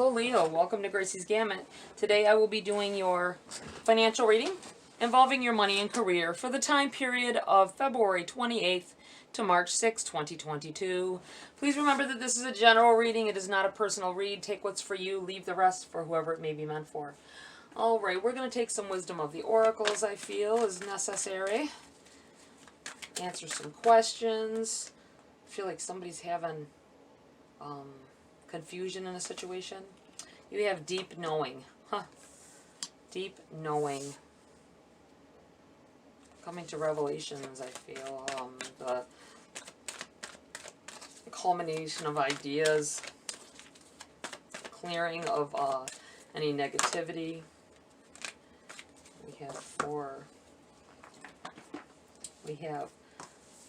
Hello Leo, welcome to Gracie's Gamut. Today I will be doing your financial reading involving your money and career for the time period of February 28th to March 6, 2022. Please remember that this is a general reading. It is not a personal read. Take what's for you, leave the rest for whoever it may be meant for. Alright, we're going to take some wisdom of the oracles, I feel, is necessary. Answer some questions. I feel like somebody's having confusion in a situation. You have deep knowing. Deep knowing. Coming to revelations, I feel. The culmination of ideas. Clearing of any negativity. We have 4. We have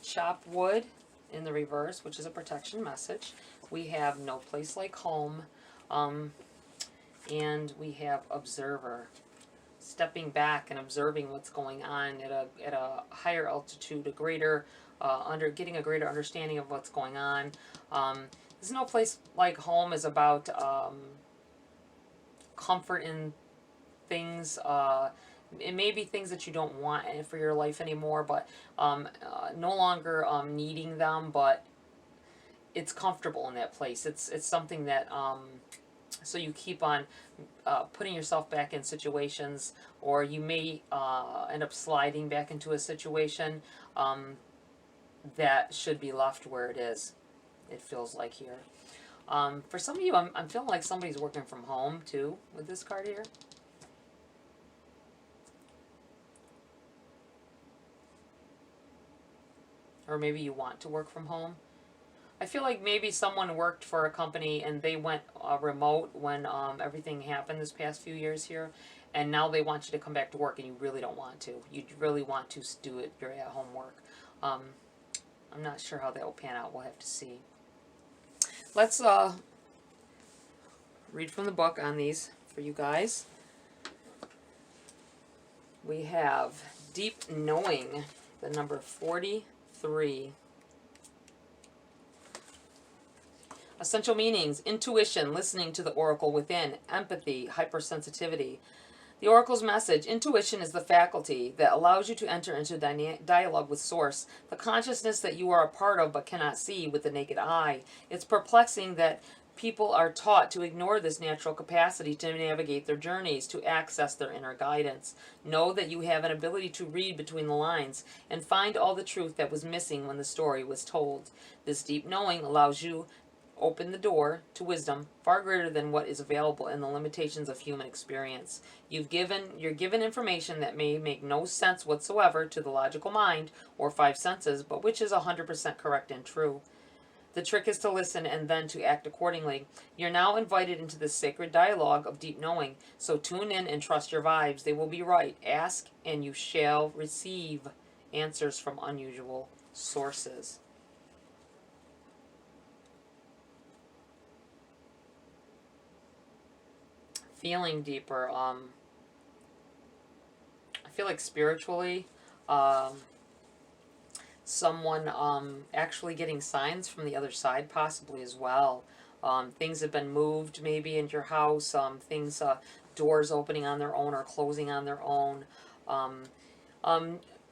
chop wood in the reverse, which is a protection message. We have no place like home, and we have observer, stepping back and observing what's going on at a higher altitude, a greater getting a greater understanding of what's going on. There's no place like home is about comfort in things. It may be things that you don't want for your life anymore, but no longer needing them, but it's comfortable in that place. It's something that so you keep on putting yourself back in situations, or you may end up sliding back into a situation that should be left where it is. It feels like here. For some of you, I'm feeling like somebody's working from home too with this card here. Or maybe you want to work from home. I feel like maybe someone worked for a company and they went remote when everything happened this past few years here, and now they want you to come back to work and you really don't want to. You really want to do it your at-home work. I'm not sure how that will pan out. We'll have to see. Let's read from the book on these for you guys. We have Deep Knowing, the number 43. Essential meanings: intuition, listening to the oracle within, empathy, hypersensitivity. The oracle's message: intuition is the faculty that allows you to enter into dialogue with source, the consciousness that you are a part of but cannot see with the naked eye. It's perplexing that people are taught to ignore this natural capacity to navigate their journeys, to access their inner guidance. Know that you have an ability to read between the lines and find all the truth that was missing when the story was told. This deep knowing allows you open the door to wisdom far greater than what is available in the limitations of human experience. You're given information that may make no sense whatsoever to the logical mind or 5 senses, but which is 100% correct and true. The trick is to listen and then to act accordingly. You're now invited into this sacred dialogue of deep knowing, so tune in and trust your vibes. They will be right. Ask and you shall receive answers from unusual sources. Feeling deeper. I feel like spiritually, someone actually getting signs from the other side, possibly as well. Things have been moved maybe into your house. Doors opening on their own or closing on their own.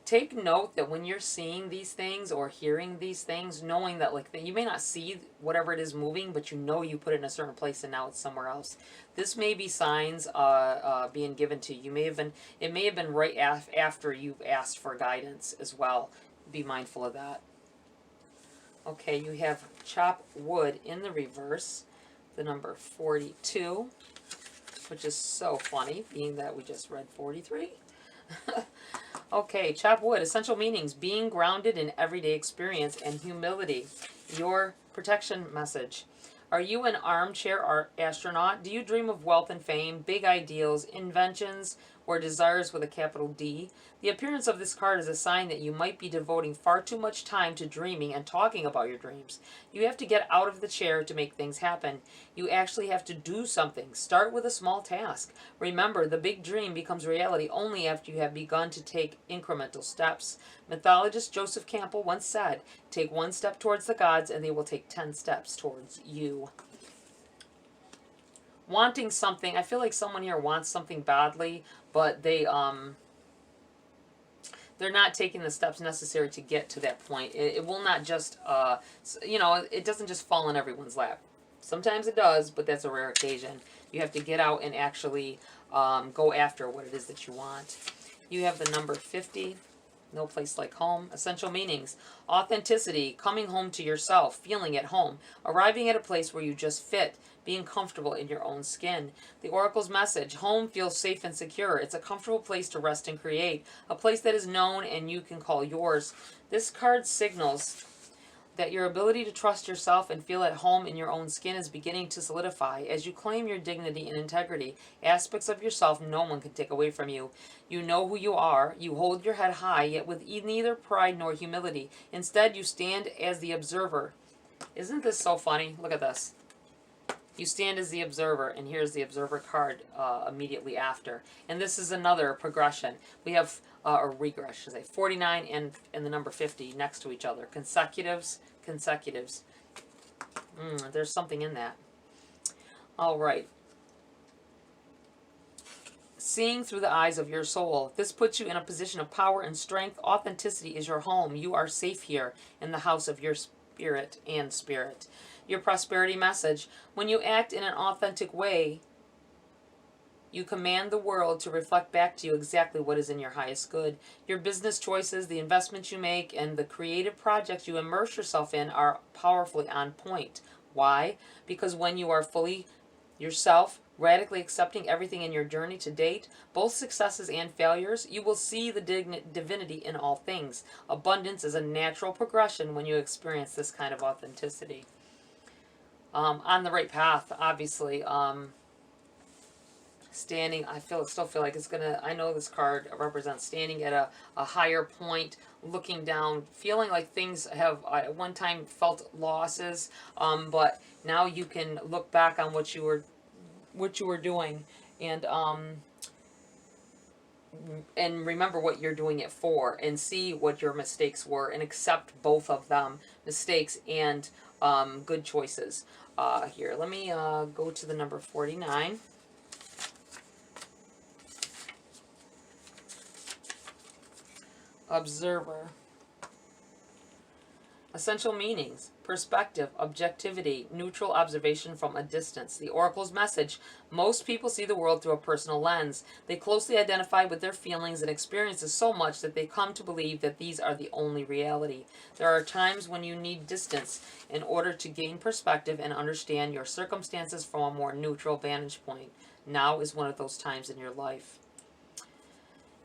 Take note that when you're seeing these things or hearing these things, knowing that you may not see whatever it is moving, but you know you put it in a certain place and now it's somewhere else. This may be signs being given to you. It may have been right after you've asked for guidance as well. Be mindful of that. Okay, you have chop wood in the reverse, the number 42, which is so funny, being that we just read 43. Okay, chop wood, essential meanings: being grounded in everyday experience and humility. Your protection message: are you an armchair astronaut? Do you dream of wealth and fame, big ideals, inventions, or desires with a capital D? The appearance of this card is a sign that you might be devoting far too much time to dreaming and talking about your dreams. You have to get out of the chair to make things happen. You actually have to do something. Start with a small task. Remember, the big dream becomes reality only after you have begun to take incremental steps. Mythologist Joseph Campbell once said, "Take one step towards the gods and they will take 10 steps towards you." wanting something. I feel like someone here wants something badly, but they're not taking the steps necessary to get to that point. It will not just, it doesn't just fall in everyone's lap. Sometimes it does, but that's a rare occasion. You have to get out and actually go after what it is that you want. You have the number 50. No place like home. Essential meanings. Authenticity. Coming home to yourself. Feeling at home. Arriving at a place where you just fit. Being comfortable in your own skin. The Oracle's message. Home feels safe and secure. It's a comfortable place to rest and create. A place that is known and you can call yours. This card signals that your ability to trust yourself and feel at home in your own skin is beginning to solidify. As you claim your dignity and integrity, aspects of yourself no one can take away from you. You know who you are. You hold your head high, yet with neither pride nor humility. Instead, you stand as the observer. Isn't this so funny? Look at this. You stand as the observer, and here's the observer card immediately after. And this is another progression. We have, or regression, I should say, 49 and the number 50 next to each other. Consecutives. There's something in that. All right. Seeing through the eyes of your soul. This puts you in a position of power and strength. Authenticity is your home. You are safe here in the house of your spirit and spirit. Your prosperity message. When you act in an authentic way, you command the world to reflect back to you exactly what is in your highest good. Your business choices, the investments you make, and the creative projects you immerse yourself in are powerfully on point. Why? Because when you are fully yourself, radically accepting everything in your journey to date, both successes and failures, you will see the divinity in all things. Abundance is a natural progression when you experience this kind of authenticity. On the right path, obviously. Standing, still feel like it's gonna, I know this card represents standing at a higher point, looking down, feeling like things have at one time felt losses, but now you can look back on what you were doing and remember what you're doing it for and see what your mistakes were and accept both of them, mistakes and good choices. Here, let me go to the number 49. Observer. Essential meanings. Perspective, objectivity, neutral observation from a distance. The Oracle's message. Most people see the world through a personal lens. They closely identify with their feelings and experiences so much that they come to believe that these are the only reality. There are times when you need distance in order to gain perspective and understand your circumstances from a more neutral vantage point. Now is one of those times in your life.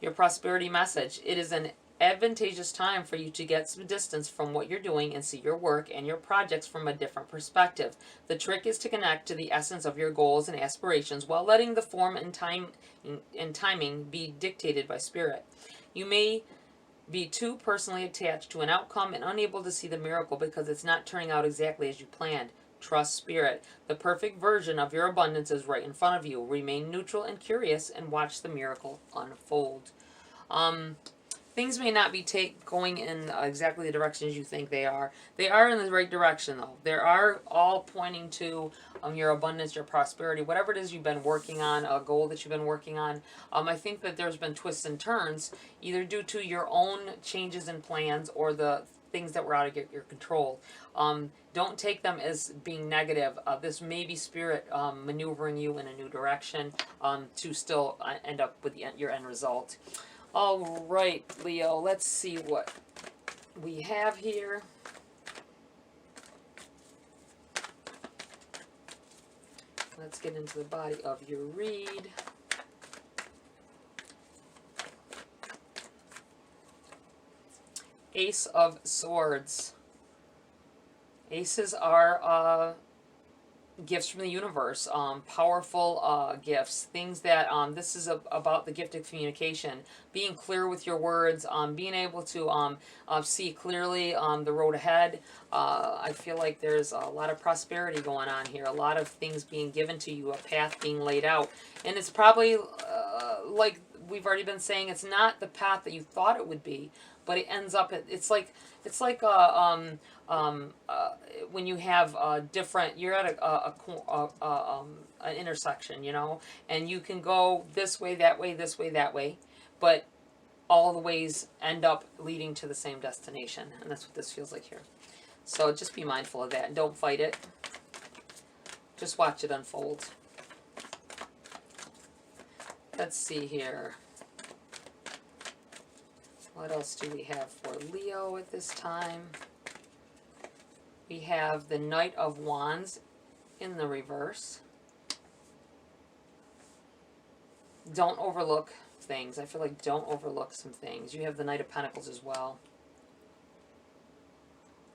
Your prosperity message. It is an advantageous time for you to get some distance from what you're doing and see your work and your projects from a different perspective. The trick is to connect to the essence of your goals and aspirations while letting the form and timing be dictated by spirit. You may be too personally attached to an outcome and unable to see the miracle because it's not turning out exactly as you planned. Trust spirit. The perfect version of your abundance is right in front of you. Remain neutral and curious and watch the miracle unfold. Things may not be going in exactly the directions you think they are. They are in the right direction, though. They are all pointing to your abundance, your prosperity, whatever it is you've been working on, a goal that you've been working on. I think that there's been twists and turns, either due to your own changes in plans or the things that were out of your control. Don't take them as being negative. This may be spirit maneuvering you in a new direction to still end up with your end result. All right, Leo, let's see what we have here. Let's get into the body of your read. Ace of Swords. Aces are gifts from the universe, powerful gifts, things that, this is about the gift of communication, being clear with your words, being able to see clearly the road ahead. I feel like there's a lot of prosperity going on here, a lot of things being given to you, a path being laid out, and it's probably, like we've already been saying, it's not the path that you thought it would be, but it ends up, it's like when you have different, you're at an intersection, you know, and you can go this way, that way, this way, that way, but all the ways end up leading to the same destination, and that's what this feels like here. So just be mindful of that and don't fight it. Just watch it unfold. Let's see here. What else do we have for Leo at this time? We have the Knight of Wands in the reverse. Don't overlook things. I feel like don't overlook some things. You have the Knight of Pentacles as well.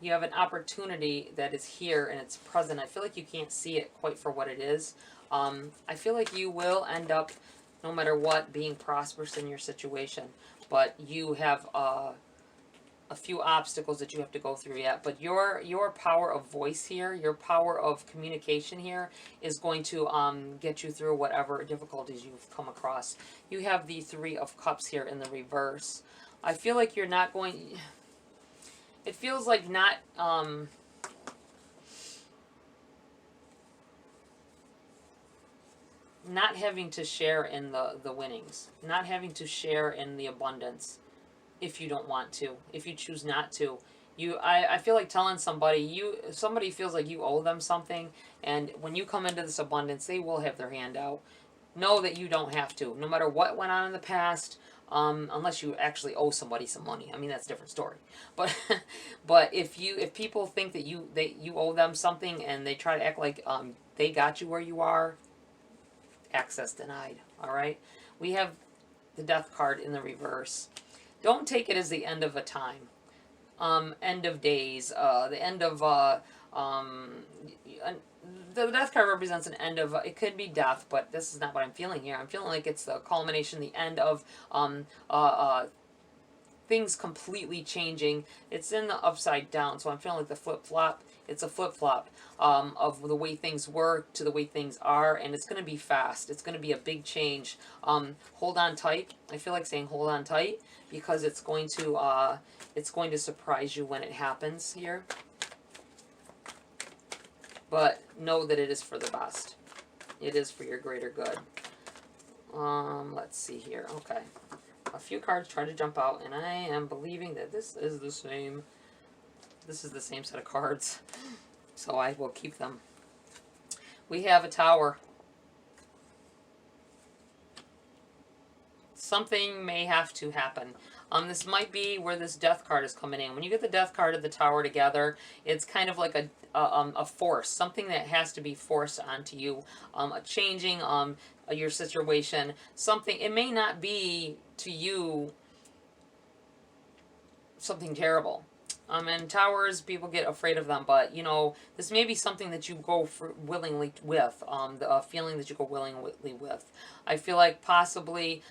You have an opportunity that is here and it's present. I feel like you can't see it quite for what it is. I feel like you will end up, no matter what, being prosperous in your situation. But you have a few obstacles that you have to go through yet. But your power of voice here, your power of communication here is going to get you through whatever difficulties you've come across. You have the Three of Cups here in the reverse. I feel like you're not going... It feels like not having to share in the winnings, not having to share in the abundance if you don't want to, if you choose not to. I feel like telling somebody feels like you owe them something, and when you come into this abundance, they will have their hand out. Know that you don't have to, no matter what went on in the past. Unless you actually owe somebody some money. I mean, that's a different story. But but if people think that you owe them something and they try to act like they got you where you are, access denied. All right? We have the Death card in the reverse. Don't take it as the end of a time. End of days, the end of the Death card represents an end of, it could be death, but this is not what I'm feeling here. I'm feeling like it's the culmination, the end of things completely changing. It's in the upside down, so I'm feeling like the flip-flop. It's a flip-flop of the way things were to the way things are, and it's going to be fast. It's going to be a big change. Hold on tight. I feel like saying hold on tight because it's going to surprise you when it happens here. But know that it is for the best. It is for your greater good. Let's see here. Okay. A few cards try to jump out, and I am believing that this is the same. This is the same set of cards. So I will keep them. We have a Tower. Something may have to happen. This might be where this Death card is coming in. When you get the Death card and the Tower together, it's kind of like a force, something that has to be forced onto you, a changing your situation, something. It may not be to you something terrible. And towers, people get afraid of them, but, you know, this may be something that you go for willingly with, the feeling that you go willingly with. I feel like possibly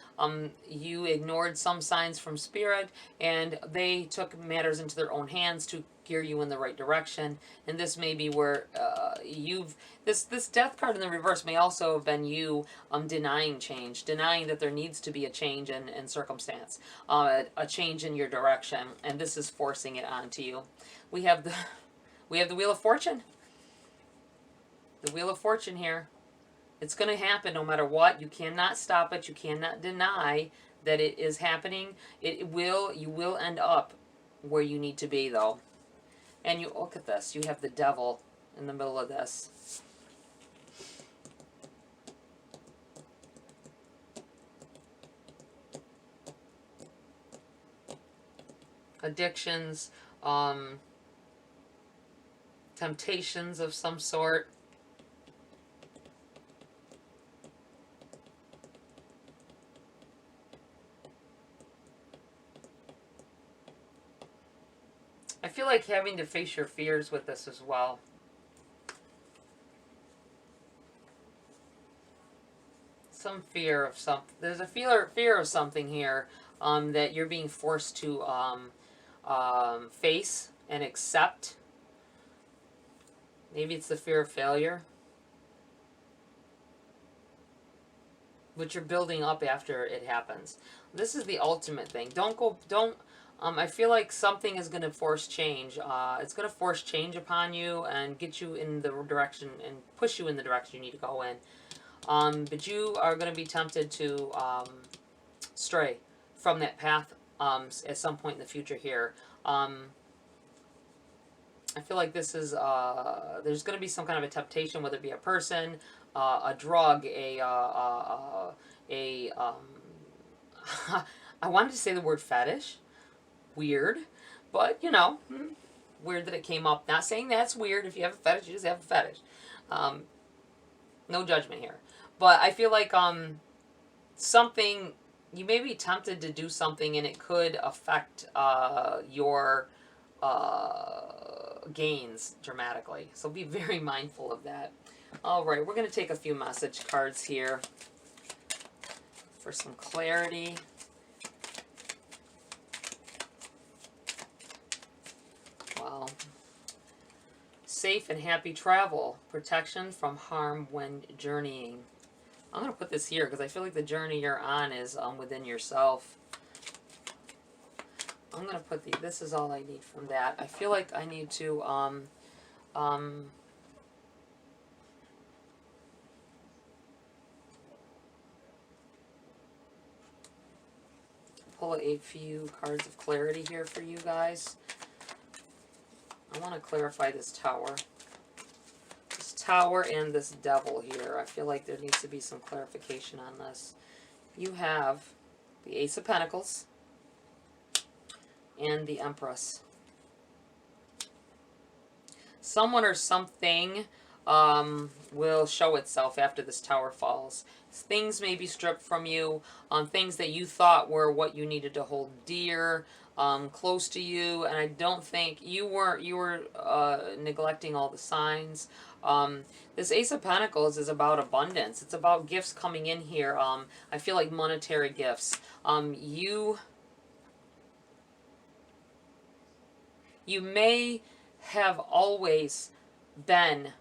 you ignored some signs from Spirit, and they took matters into their own hands to gear you in the right direction, and this may be where this Death card in the reverse may also have been you denying change, denying that there needs to be a change in circumstance, a change in your direction, and this is forcing it onto you. We have the Wheel of Fortune. The Wheel of Fortune here. It's going to happen no matter what. You cannot stop it. You cannot deny that it is happening. You will end up where you need to be, though. And you look at this. You have the Devil in the middle of this. Addictions, temptations of some sort. I feel like having to face your fears with this as well. Some fear of something. There's a fear of something here that you're being forced to face and accept. Maybe it's the fear of failure, which you're building up after it happens. This is the ultimate thing. Don't I feel like something is going to force change. It's going to force change upon you and get you in the direction and push you in the direction you need to go in. But you are going to be tempted to stray from that path at some point in the future here. I feel like this is, there's going to be some kind of a temptation, whether it be a person, a drug, I wanted to say the word fetish. Weird. But, you know, weird that it came up. Not saying that's weird. If you have a fetish, you just have a fetish. No judgment here. But I feel like something, you may be tempted to do something and it could affect your gains dramatically. So be very mindful of that. All right, we're going to take a few message cards here for some clarity. Wow. Safe and happy travel. Protection from harm when journeying. I'm going to put this here because I feel like the journey you're on is within yourself. I'm going to put this is all I need from that. I feel like I need to pull a few cards of clarity here for you guys. I want to clarify this tower. This tower and this devil here. I feel like there needs to be some clarification on this. You have the Ace of Pentacles and the Empress. Someone or something will show itself after this tower falls. Things may be stripped from you, things that you thought were what you needed to hold dear, close to you, and I don't think you were neglecting all the signs. This Ace of Pentacles is about abundance. It's about gifts coming in here. I feel like monetary gifts. You may have always been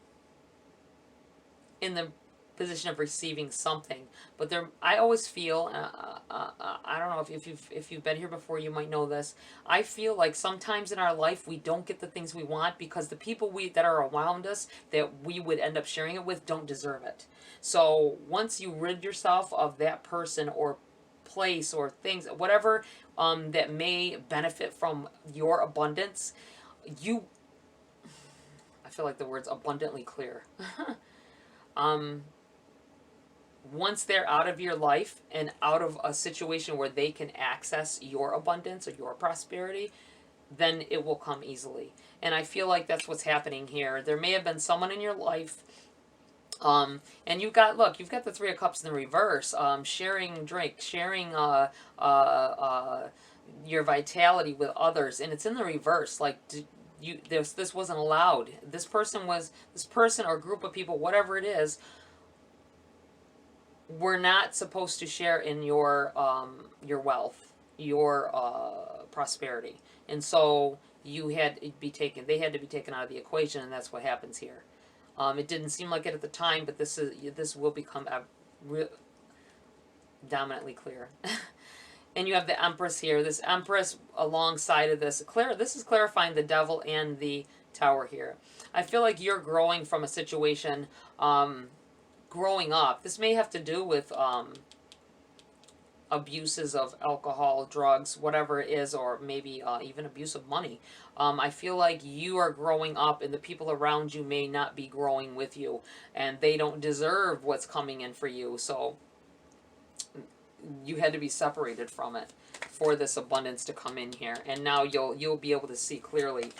in the position of receiving something, but I always feel, I don't know if you've been here before, you might know this. I feel like sometimes in our life we don't get the things we want because the people that are around us that we would end up sharing it with don't deserve it. So once you rid yourself of that person or place or things, whatever that may benefit from your abundance, I feel like the word's abundantly clear. Once they're out of your life and out of a situation where they can access your abundance or your prosperity, then it will come easily. And I feel like that's what's happening here. There may have been someone in your life, and you've got the Three of Cups in the reverse, sharing drink, sharing your vitality with others, and it's in the reverse. Like, this wasn't allowed. This person or group of people, whatever it is, were not supposed to share in your wealth, your prosperity, and so they had to be taken out of the equation, and that's what happens here. It didn't seem like it at the time, but this will become dominantly clear. And you have the Empress here. This Empress alongside of this. This is clarifying the Devil and the Tower here. I feel like you're growing from a situation, growing up. This may have to do with abuses of alcohol, drugs, whatever it is, or maybe even abuse of money. I feel like you are growing up and the people around you may not be growing with you, and they don't deserve what's coming in for you. So you had to be separated from it for this abundance to come in here, and now you'll be able to see clearly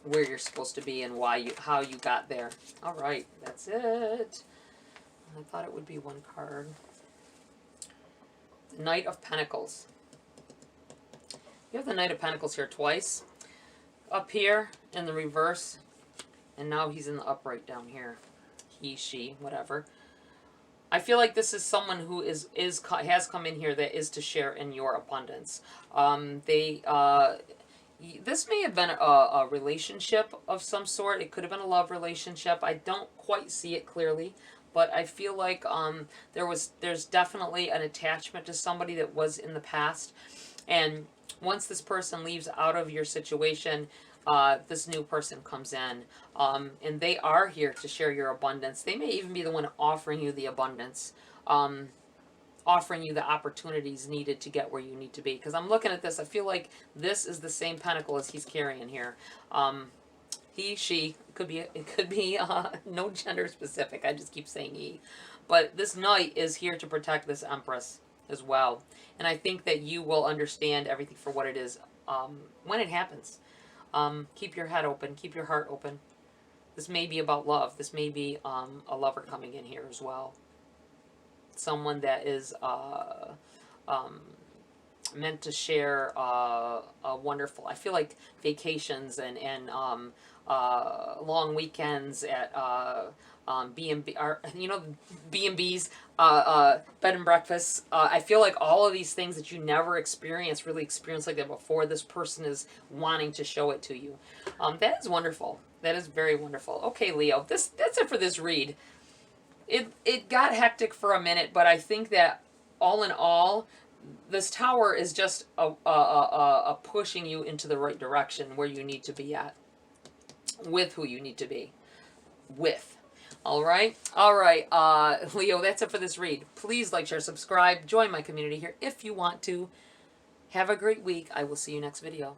where you're supposed to be and how you got there. All right, that's it. I thought it would be one card. The Knight of Pentacles. You have the Knight of Pentacles here twice. Up here in the reverse, and now he's in the upright down here. He, she, whatever. I feel like this is someone who has come in here that is to share in your abundance. This may have been a relationship of some sort. It could have been a love relationship. I don't quite see it clearly, but I feel like there's definitely an attachment to somebody that was in the past, and once this person leaves out of your situation, this new person comes in, and they are here to share your abundance. They may even be the one offering you the abundance, offering you the opportunities needed to get where you need to be. Because I'm looking at this, I feel like this is the same pentacle as he's carrying here. He, she, it could be no gender specific. I just keep saying he. But this knight is here to protect this empress as well. And I think that you will understand everything for what it is when it happens. Keep your head open. Keep your heart open. This may be about love. This may be a lover coming in here as well. Someone that is meant to share a wonderful, I feel like vacations and long weekends at B&B, B&B's, bed and breakfast. I feel like all of these things that you never really experienced like that before, this person is wanting to show it to you. That is wonderful. That is very wonderful. Okay, Leo, that's it for this read. It got hectic for a minute, but I think that all in all, this tower is just a pushing you into the right direction where you need to be at, with who you need to be with. All right, Leo, that's it for this read. Please like, share, subscribe, join my community here if you want to. Have a great week. I will see you next video.